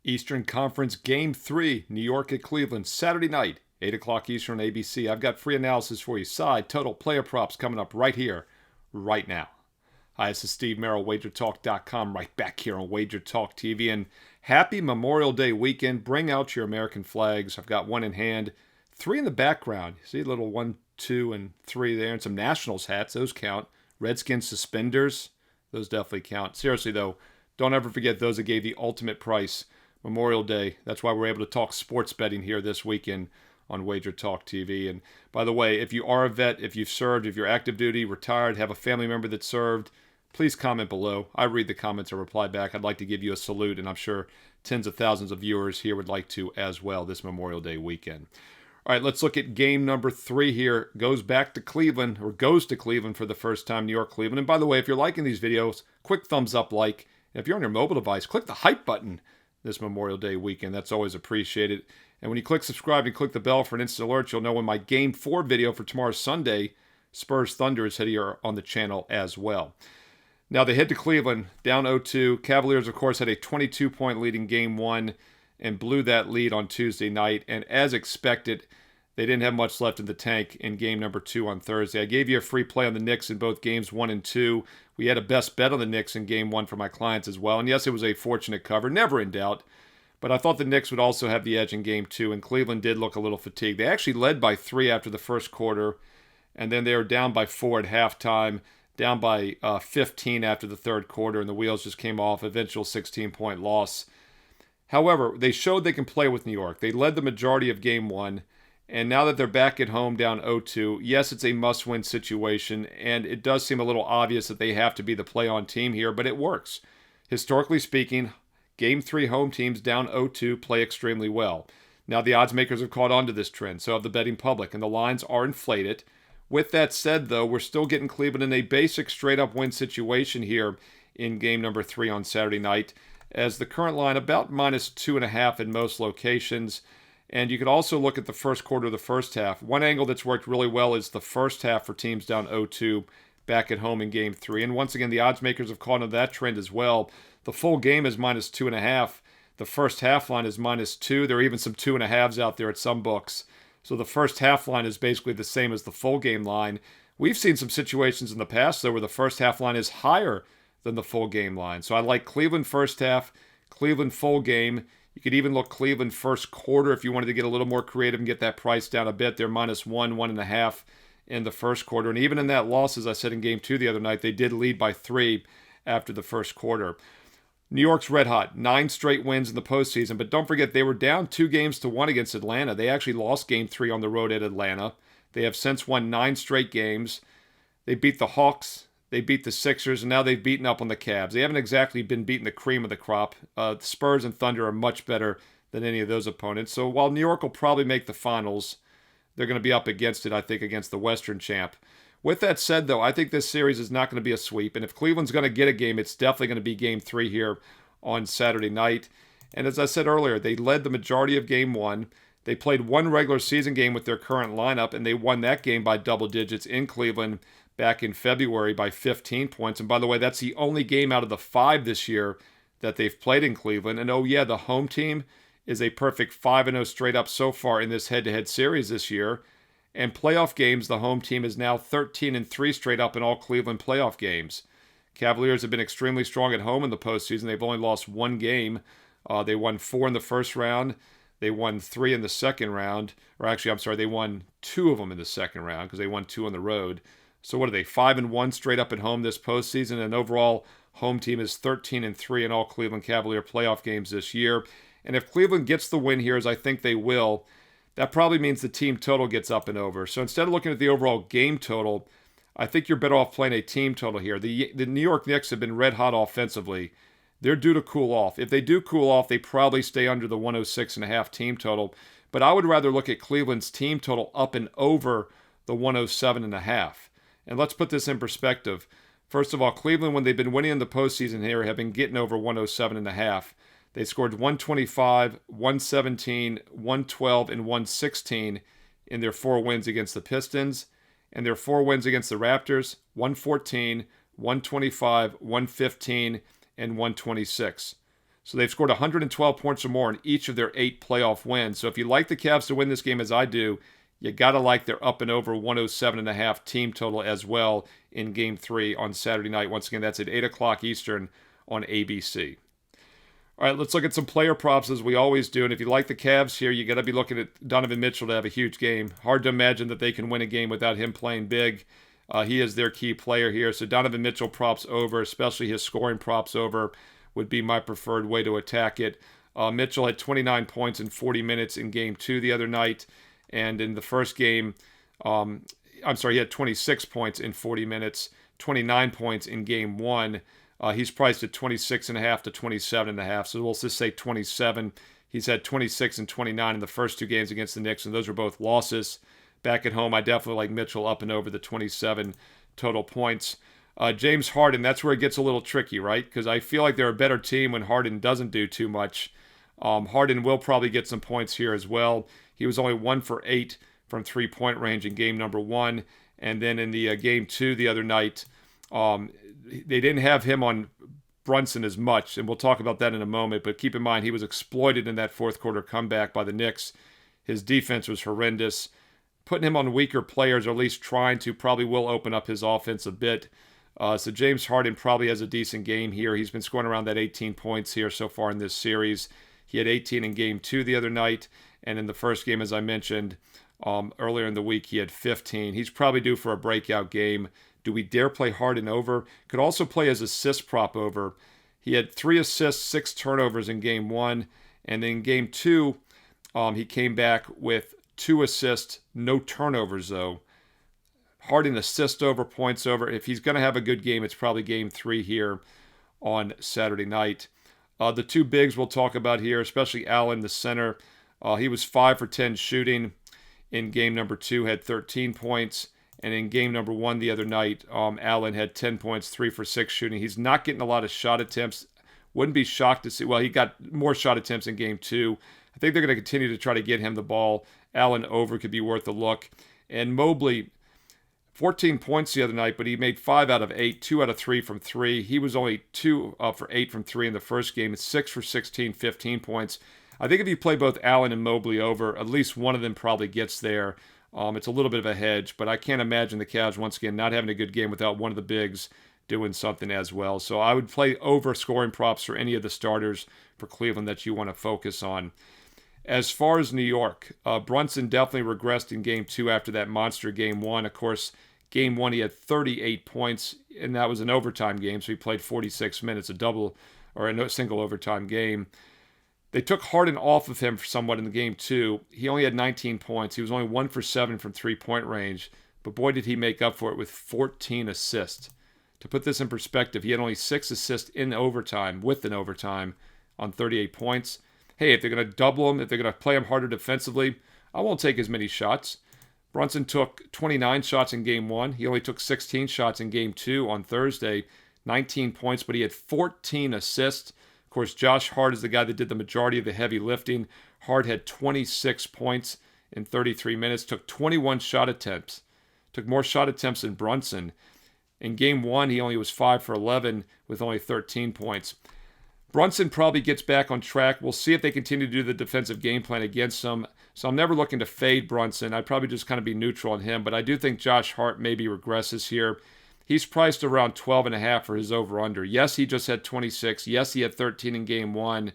Eastern Conference Game 3, New York at Cleveland, Saturday night, 8 o'clock Eastern on ABC. I've got free analysis for you. Side, total, player props coming up right here, right now. Hi, this is Steve Merril, WagerTalk.com, right back here on Wager Talk TV. And happy Memorial Day weekend. Bring out your American flags. I've got one in hand, three in the background. You see a little 1, 2, and 3 there, and some Nationals hats. Those count. Redskins suspenders. Those definitely count. Seriously, though, don't ever forget those that gave the ultimate price. Memorial Day. That's why we're able to talk sports betting here this weekend on Wager Talk TV. And by the way, if you are a vet, if you've served, if you're active duty, retired, have a family member that served, please comment below. I read the comments and reply back. I'd like to give you a salute, and I'm sure tens of thousands of viewers here would like to as well this Memorial Day weekend. All right, let's look at game number 3 here. Goes to Cleveland for the first time, New York, Cleveland. And by the way, if you're liking these videos, quick thumbs up like. If you're on your mobile device, click the hype button this Memorial Day weekend. That's always appreciated. And when you click subscribe and click the bell for an instant alert, you'll know when my Game 4 video for tomorrow's Sunday, Spurs Thunder, is here on the channel as well. Now they head to Cleveland, down 0-2. Cavaliers, of course, had a 22-point lead in Game 1 and blew that lead on Tuesday night. And as expected, they didn't have much left in the tank in game number 2 on Thursday. I gave you a free play on the Knicks in both games 1 and 2. We had a best bet on the Knicks in game 1 for my clients as well. And yes, it was a fortunate cover, never in doubt. But I thought the Knicks would also have the edge in game 2, and Cleveland did look a little fatigued. They actually led by 3 after the first quarter, and then they were down by 4 at halftime, down by 15 after the third quarter, and the wheels just came off, eventual 16-point loss. However, they showed they can play with New York. They led the majority of game 1. And now that they're back at home down 0-2, yes, it's a must-win situation, and it does seem a little obvious that they have to be the play-on team here, but it works. Historically speaking, Game 3 home teams down 0-2 play extremely well. Now, the odds makers have caught on to this trend, so have the betting public, and the lines are inflated. With that said, though, we're still getting Cleveland in a basic straight-up win situation here in game number 3 on Saturday night, as the current line about minus 2.5 in most locations. And you could also look at the first quarter of the first half. One angle that's worked really well is the first half for teams down 0-2 back at home in Game 3. And once again, the odds makers have caught on that trend as well. The full game is minus 2.5. The first half line is minus 2. There are even some 2.5s out there at some books. So the first half line is basically the same as the full game line. We've seen some situations in the past, though, where the first half line is higher than the full game line. So I like Cleveland first half, Cleveland full game. You could even look Cleveland first quarter if you wanted to get a little more creative and get that price down a bit. They're minus 1, 1.5 in the first quarter. And even in that loss, as I said in game 2 the other night, they did lead by 3 after the first quarter. New York's red hot. 9 straight wins in the postseason. But don't forget, they were down 2-1 against Atlanta. They actually lost game 3 on the road at Atlanta. They have since won 9 straight games. They beat the Hawks. They beat the Sixers, and now they've beaten up on the Cavs. They haven't exactly been beating the cream of the crop. The Spurs and Thunder are much better than any of those opponents. So while New York will probably make the finals, they're going to be up against it, I think, against the Western champ. With that said, though, I think this series is not going to be a sweep. And if Cleveland's going to get a game, it's definitely going to be Game 3 here on Saturday night. And as I said earlier, they led the majority of Game 1. They played one regular season game with their current lineup, and they won that game by double digits in Cleveland back in February by 15 points. And by the way, that's the only game out of the 5 this year that they've played in Cleveland. And oh yeah, the home team is a perfect 5-0 straight up so far in this head-to-head series this year. And playoff games, the home team is now 13-3 straight up in all Cleveland playoff games. Cavaliers have been extremely strong at home in the postseason. They've only lost 1 game. They won 4 in the first round. They won 3 in the second round. Or actually, I'm sorry, they won 2 of them in the second round because they won 2 on the road. So what are they, 5-1 straight up at home this postseason? And overall, home team is 13-3 in all Cleveland Cavalier playoff games this year. And if Cleveland gets the win here, as I think they will, that probably means the team total gets up and over. So instead of looking at the overall game total, I think you're better off playing a team total here. The New York Knicks have been red hot offensively. They're due to cool off. If they do cool off, they probably stay under the 106.5 team total. But I would rather look at Cleveland's team total up and over the 107.5. And let's put this in perspective. First of all, Cleveland, when they've been winning in the postseason here, have been getting over 107.5. They scored 125, 117, 112, and 116 in their 4 wins against the Pistons. And their 4 wins against the Raptors, 114, 125, 115, and 126. So they've scored 112 points or more in each of their 8 playoff wins. So if you like the Cavs to win this game as I do, you got to like their up and over 107.5 team total as well in Game 3 on Saturday night. Once again, that's at 8 o'clock Eastern on ABC. All right, let's look at some player props as we always do. And if you like the Cavs here, you got to be looking at Donovan Mitchell to have a huge game. Hard to imagine that they can win a game without him playing big. He is their key player here. So Donovan Mitchell props over, especially his scoring props over, would be my preferred way to attack it. Mitchell had 29 points in 40 minutes in Game 2 the other night. And in the first game, he had 26 points in 40 minutes, 29 points in Game 1. He's priced at 26.5 to 27.5. So we'll just say 27. He's had 26 and 29 in the first 2 games against the Knicks, and those were both losses. Back at home, I definitely like Mitchell up and over the 27 total points. James Harden, that's where it gets a little tricky, right? Because I feel like they're a better team when Harden doesn't do too much. Harden will probably get some points here as well. He was only 1 for 8 from three-point range in game number 1. And then in the game 2 the other night, they didn't have him on Brunson as much, and we'll talk about that in a moment. But keep in mind, he was exploited in that fourth quarter comeback by the Knicks. His defense was horrendous. Putting him on weaker players, or at least trying to, probably will open up his offense a bit. So James Harden probably has a decent game here. He's been scoring around that 18 points here so far in this series. He had 18 in Game 2 the other night, and in the first game, as I mentioned earlier in the week, he had 15. He's probably due for a breakout game. Do we dare play Harden over? Could also play his assist prop over. He had 3 assists, 6 turnovers in Game 1, and then in Game 2, he came back with 2 assists, no turnovers though. Harden assist over, points over. If he's going to have a good game, it's probably Game 3 here on Saturday night. The 2 bigs we'll talk about here, especially Allen, the center. He was 5 for 10 shooting in game number 2, had 13 points. And in game number 1 the other night, Allen had 10 points, 3 for 6 shooting. He's not getting a lot of shot attempts. Wouldn't be shocked to see. Well, he got more shot attempts in game 2. I think they're going to continue to try to get him the ball. Allen over could be worth a look. And Mobley, 14 points the other night, but he made 5 out of 8, 2 out of 3 from 3. He was only 2 for 8 from 3 in the first game. It's 6 for 16, 15 points. I think if you play both Allen and Mobley over, at least one of them probably gets there. It's a little bit of a hedge, but I can't imagine the Cavs, once again, not having a good game without one of the bigs doing something as well. So I would play over scoring props for any of the starters for Cleveland that you want to focus on. As far as New York, Brunson definitely regressed in Game 2 after that monster Game 1. Of course, Game 1 he had 38 points, and that was an overtime game, so he played 46 minutes, a single overtime game. They took Harden off of him somewhat in the Game 2. He only had 19 points. He was only 1 for 7 from three-point range, but boy did he make up for it with 14 assists. To put this in perspective, he had only 6 assists in overtime, on 38 points. Hey, if they're going to double him, if they're going to play him harder defensively, I won't take as many shots. Brunson took 29 shots in Game 1. He only took 16 shots in Game 2 on Thursday, 19 points, but he had 14 assists. Of course, Josh Hart is the guy that did the majority of the heavy lifting. Hart had 26 points in 33 minutes, took 21 shot attempts. Took more shot attempts than Brunson. In Game 1, he only was 5 for 11 with only 13 points. Brunson probably gets back on track. We'll see if they continue to do the defensive game plan against him. So I'm never looking to fade Brunson. I'd probably just kind of be neutral on him. But I do think Josh Hart maybe regresses here. He's priced around 12.5 for his over-under. Yes, he just had 26. Yes, he had 13 in Game 1.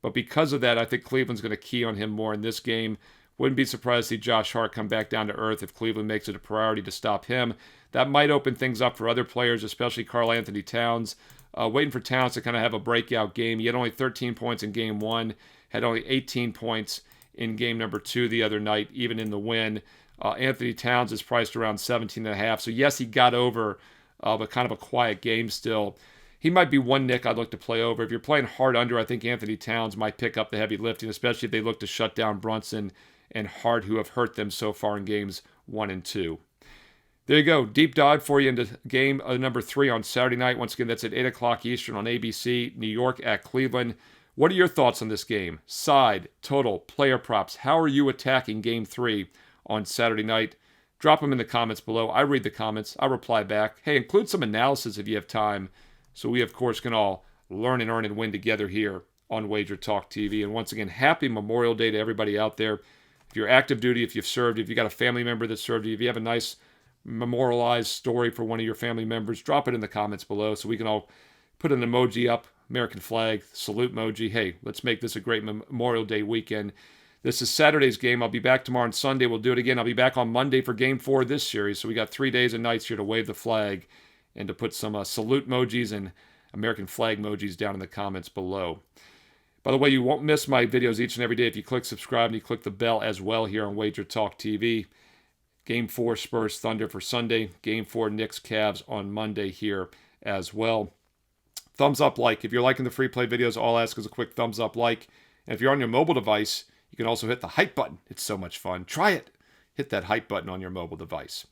But because of that, I think Cleveland's going to key on him more in this game. Wouldn't be surprised to see Josh Hart come back down to earth if Cleveland makes it a priority to stop him. That might open things up for other players, especially Karl-Anthony Towns. Waiting for Towns to kind of have a breakout game. He had only 13 points in Game 1. Had only 18 points in Game number 2 the other night, even in the win. Anthony Towns is priced around 17.5. So yes, he got over, but kind of a quiet game still. He might be one Knick I'd look to play over. If you're playing hard under, I think Anthony Towns might pick up the heavy lifting, especially if they look to shut down Brunson and Hart, who have hurt them so far in Games 1 and 2. There you go. Deep dive for you into game number 3 on Saturday night. Once again, that's at 8 o'clock Eastern on ABC, New York at Cleveland. What are your thoughts on this game? Side, total, player props. How are you attacking Game 3 on Saturday night? Drop them in the comments below. I read the comments. I reply back. Hey, include some analysis if you have time, so we, of course, can all learn and earn and win together here on Wager Talk TV. And once again, happy Memorial Day to everybody out there. If you're active duty, if you've served, if you got a family member that served you, if you have a nice memorialized story for one of your family members, drop it in the comments below so we can all put an emoji up, American flag, salute emoji. Hey, let's make this a great Memorial Day weekend. This is Saturday's game. I'll be back tomorrow and Sunday. We'll do it again. I'll be back on Monday for Game 4 of this series. So we got 3 days and nights here to wave the flag and to put some salute emojis and American flag emojis down in the comments below. By the way, you won't miss my videos each and every day if you click subscribe and you click the bell as well here on Wager Talk TV. Game 4 Spurs Thunder for Sunday. Game 4 Knicks Cavs on Monday here as well. Thumbs up, like. If you're liking the free play videos, all I ask is a quick thumbs up, like. And if you're on your mobile device, you can also hit the hype button. It's so much fun. Try it. Hit that hype button on your mobile device.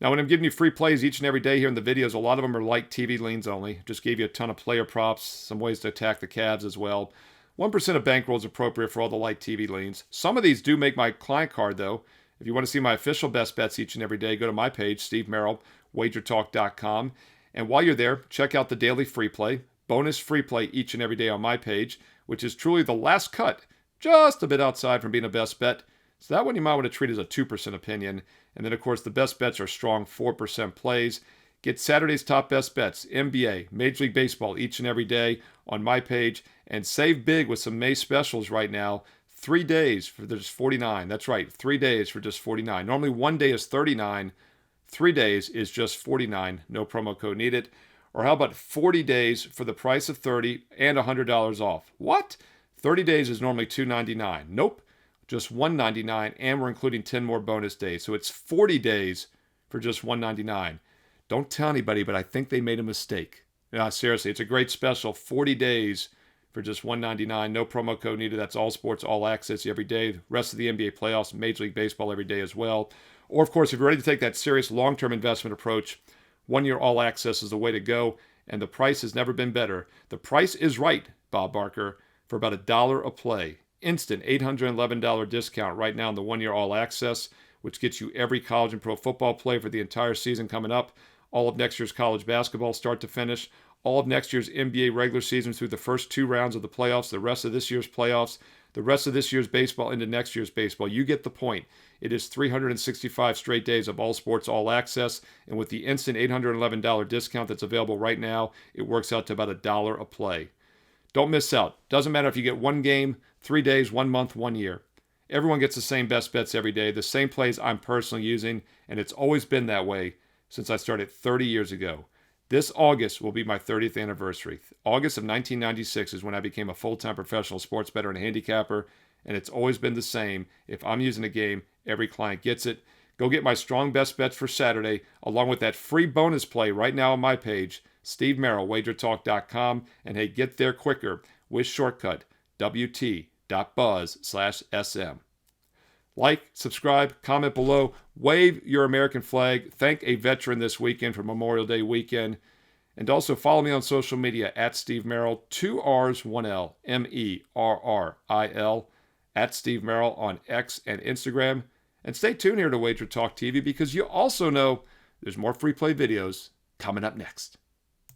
Now, when I'm giving you free plays each and every day here in the videos, a lot of them are light TV leans only. Just gave you a ton of player props, some ways to attack the Cavs as well. 1% of bankroll is appropriate for all the light TV leans. Some of these do make my client card, though. If you want to see my official best bets each and every day, go to my page, Steve Merril, wagertalk.com. And while you're there, check out the daily free play, bonus free play each and every day on my page, which is truly the last cut, just a bit outside from being a best bet. So that one you might want to treat as a 2% opinion. And then, of course, the best bets are strong 4% plays. Get Saturday's top best bets, NBA, Major League Baseball each and every day on my page. And save big with some May specials right now. 3 days for just $49. That's right, 3 days for just $49. Normally 1 day is $39. 3 days is just $49. No promo code needed. Or how about 40 days for the price of $30 and $100 off? What? 30 days is normally $299. Nope. Just $199, and we're including 10 more bonus days. So it's 40 days for just $199. Don't tell anybody, but I think they made a mistake. No, seriously, it's a great special. 40 days for just $199. No promo code needed. That's all sports, all access every day. The rest of the NBA playoffs, Major League Baseball every day as well. Or, of course, if you're ready to take that serious long-term investment approach, 1 year all access is the way to go, and the price has never been better. The price is right, Bob Barker, for about $1 a play. Instant $811 discount right now on the 1 year all access, which gets you every college and pro football play for the entire season coming up, all of next year's college basketball start to finish, all of next year's NBA regular season through the first 2 rounds of the playoffs, the rest of this year's playoffs, the rest of this year's baseball into next year's baseball. You get the point. It is 365 straight days of all sports, all access, and with the instant $811 discount that's available right now, it works out to about $1 a play. Don't miss out. Doesn't matter if you get 1 game, 3 days, 1 month, 1 year. Everyone gets the same best bets every day, the same plays I'm personally using, and it's always been that way since I started 30 years ago. This August will be my 30th anniversary. August of 1996 is when I became a full-time professional sports bettor and handicapper, and it's always been the same. If I'm using a game, every client gets it. Go get my strong best bets for Saturday, along with that free bonus play right now on my page, Steve Merril, wagertalk.com, and hey, get there quicker with shortcut wt.buzz/SM. Like, subscribe, comment below, wave your American flag, thank a veteran this weekend for Memorial Day weekend, and also follow me on social media at Steve Merril, 2 R's, 1 L, MERRIL, at Steve Merril on X and Instagram. And stay tuned here to Wager Talk TV because you also know there's more free play videos coming up next.